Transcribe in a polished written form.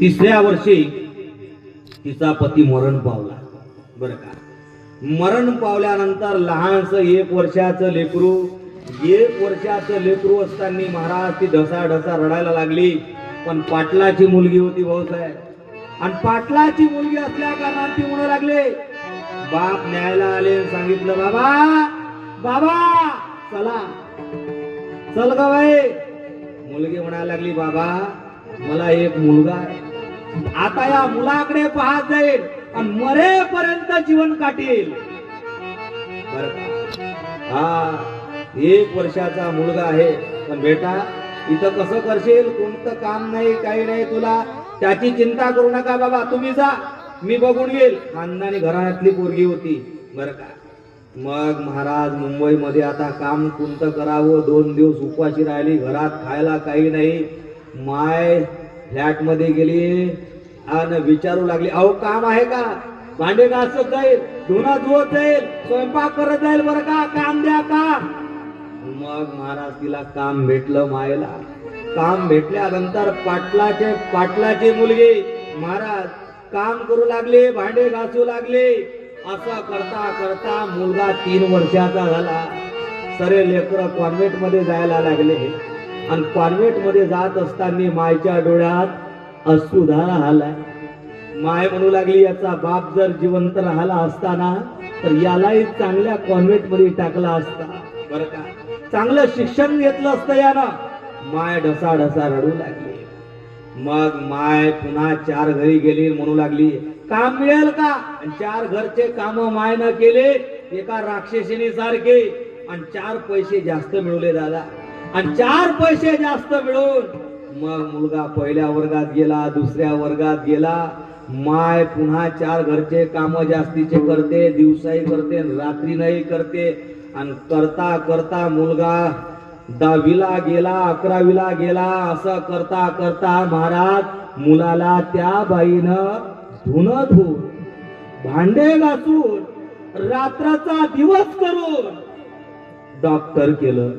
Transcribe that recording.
तिसऱ्या वर्षी तिचा पती मरण पावला. बरं का, मरण पावल्यानंतर लहानस 1 वर्षाचं लेकरू, 1 वर्षाचं लेकरू असताना महाराज ती ढसा ढसा रडायला लागली. पण पाटलाची मुलगी होती भाऊसाहेब, आणि पाटलाची मुलगी असल्या कारणाने ती म्हणू लागले. बाप न्यायला आले, सांगितलं बाबा बाबा चला चल ग बाई. मुलगी म्हणायला लागली बाबा मला एक मुलगा आहे, आता या मुलाकडे पाहत जाईल आणि मरेपर्यंत जीवन काटेल. बर का, हा 1 वर्षाचा मुलगा आहे. पण बेटा इथं कसं करशील, कोणतं काम नाही काही नाही तुला, त्याची चिंता करू नका बाबा, तुम्ही जा मी बघून येईल. खानदानी घराण्यातली पोरगी होती. बरं का, मग महाराज मुंबईमध्ये आता काम कोणतं करावं, 2 दिवस उपाशी राहिली, घरात खायला काही नाही. माय फ्लॅट मध्ये गेली आणि विचारू लागली, अहो काम आहे का, भांडे घासत जाईल, धुणं धुवत जाईल, स्वयंपाक करत जाईल, बरं का, काम द्या का. मग महाराज तिला काम भेटलं. मायला काम भेटल्यानंतर पाटलाची मुलगी महाराज काम करू लागले, भांडे घासू लागले. असं करता करता मुलगा 3 वर्षाचा झाला. सरे लेकरं कॉन्व्हेंट मध्ये जायला लागले, आणि कॉन्व्हेंट मध्ये जात असताना मायच्या डोळ्यात अश्रुधारा आला. माय म्हणू लागली याचा बाप जर जिवंत राहिला असताना तर यालाही चांगल्या कॉन्व्हेंट मध्ये टाकला असता, बरं का, चांगलं शिक्षण घेतलं असतं यानं. माय ढसा ढसा रडू लागली. मग माय पुन्हा 4 घरी गेली, म्हणू लागली काम मिळेल का. 4 घरचे काम मायनं केले एका राक्षसिनी सारखे, आणि 4 पैसे जास्त मिळवले दादा. आणि 4 पैसे जास्त मिळून मग मुलगा पहिल्या वर्गात गेला, दुसऱ्या वर्गात गेला. माय पुन्हा 4 घरचे काम जास्तीचे करते, दिवसाही करते, रात्री नाही करते. आणि करता करता मुलगा 10वीला गेला, 11वीला गेला. असं करता करता महाराज मुलाला त्या बाईनं धुणं धुवून, भांडे घासून, रात्राचा दिवस करून डॉक्टर केलं.